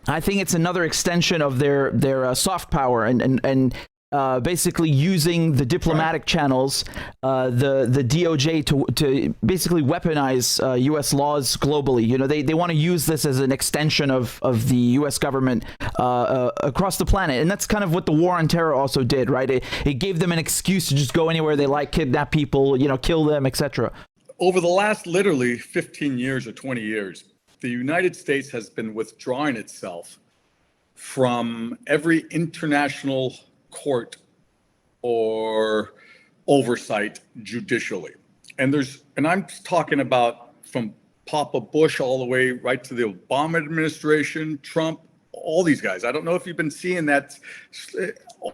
I think it's another extension of their soft power and basically using the diplomatic channels, the DOJ to basically weaponize U.S. laws globally. You know, they want to use this as an extension of the U.S. government across the planet, and that's kind of what the war on terror also did, right? It gave them an excuse to just go anywhere they like, kidnap people, you know, kill them, etc. Over the last literally 15 years or 20 years, the United States has been withdrawing itself from every international court or oversight judicially. And I'm talking about from Papa Bush all the way right to the Obama administration, Trump, all these guys. I don't know if you've been seeing that,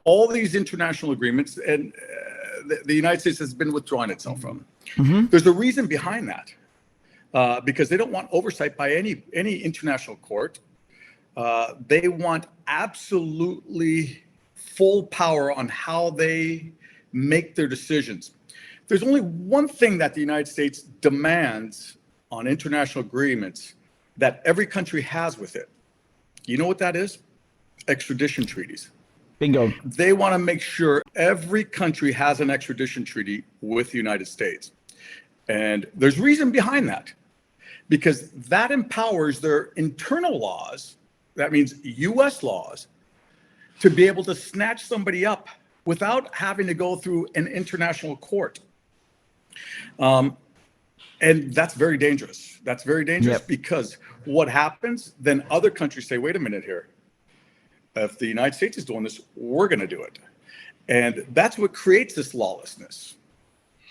all these international agreements, and the United States has been withdrawing itself from. Mm-hmm. There's a reason behind that. Because they don't want oversight by any international court. They want absolutely full power on how they make their decisions. There's only one thing that the United States demands on international agreements that every country has with it. You know what that is? Extradition treaties. Bingo. They want to make sure every country has an extradition treaty with the United States. And there's reason behind that. Because that empowers their internal laws, that means US laws, to be able to snatch somebody up without having to go through an international court. And that's very dangerous. That's very dangerous. Yep. Because what happens, then other countries say, wait a minute here. If the United States is doing this, we're going to do it. And that's what creates this lawlessness.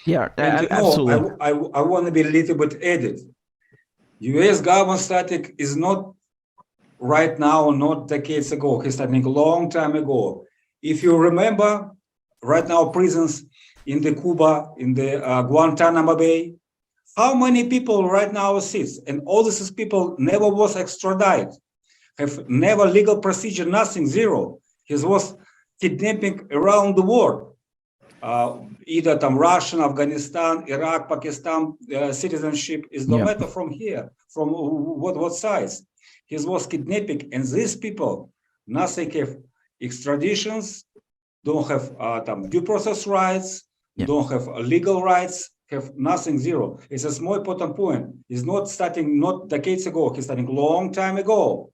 Yeah, absolutely. I want to be a little bit added. U.S. government static is not right now, not decades ago. It's starting a long time ago. If you remember, right now prisons in the Cuba, in the Guantanamo Bay, how many people right now sits? And all these people never was extradited, have never legal procedure, nothing, zero. He was kidnapping around the world. Either Russian, Afghanistan, Iraq, Pakistan citizenship is no matter from here, from what sides. He was kidnapping, and these people, nothing have extraditions, don't have due process rights, don't have legal rights, have nothing, zero. It's a more important point. It's not starting not decades ago. It's starting long time ago.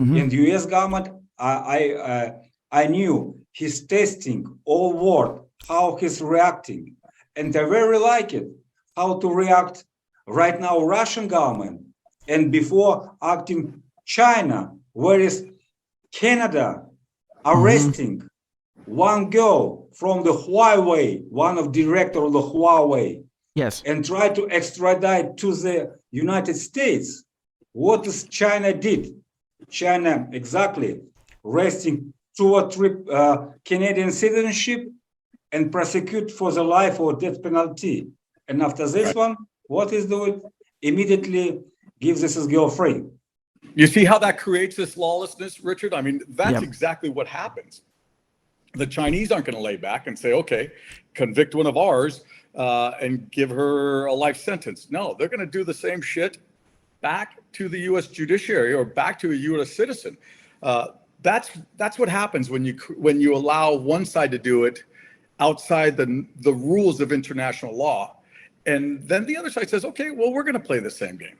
Mm-hmm. And the U.S. government, I knew he's testing all world, how he's reacting, and they very like it, how to react right now Russian government, and before acting China, whereas Canada arresting one girl from the Huawei, one of director of the Huawei, yes, and try to extradite to the United States. What is China did? China exactly arresting 2 or 3 Canadian citizenship and prosecute for the life or death penalty. And after this one, what is doing? Immediately gives this girl free. You see how that creates this lawlessness, Richard? I mean, that's exactly what happens. The Chinese aren't going to lay back and say, okay, convict one of ours and give her a life sentence. No, they're going to do the same shit back to the U.S. judiciary or back to a U.S. citizen. That's what happens when you allow one side to do it outside the rules of international law. And then the other side says, okay, well, we're going to play the same game.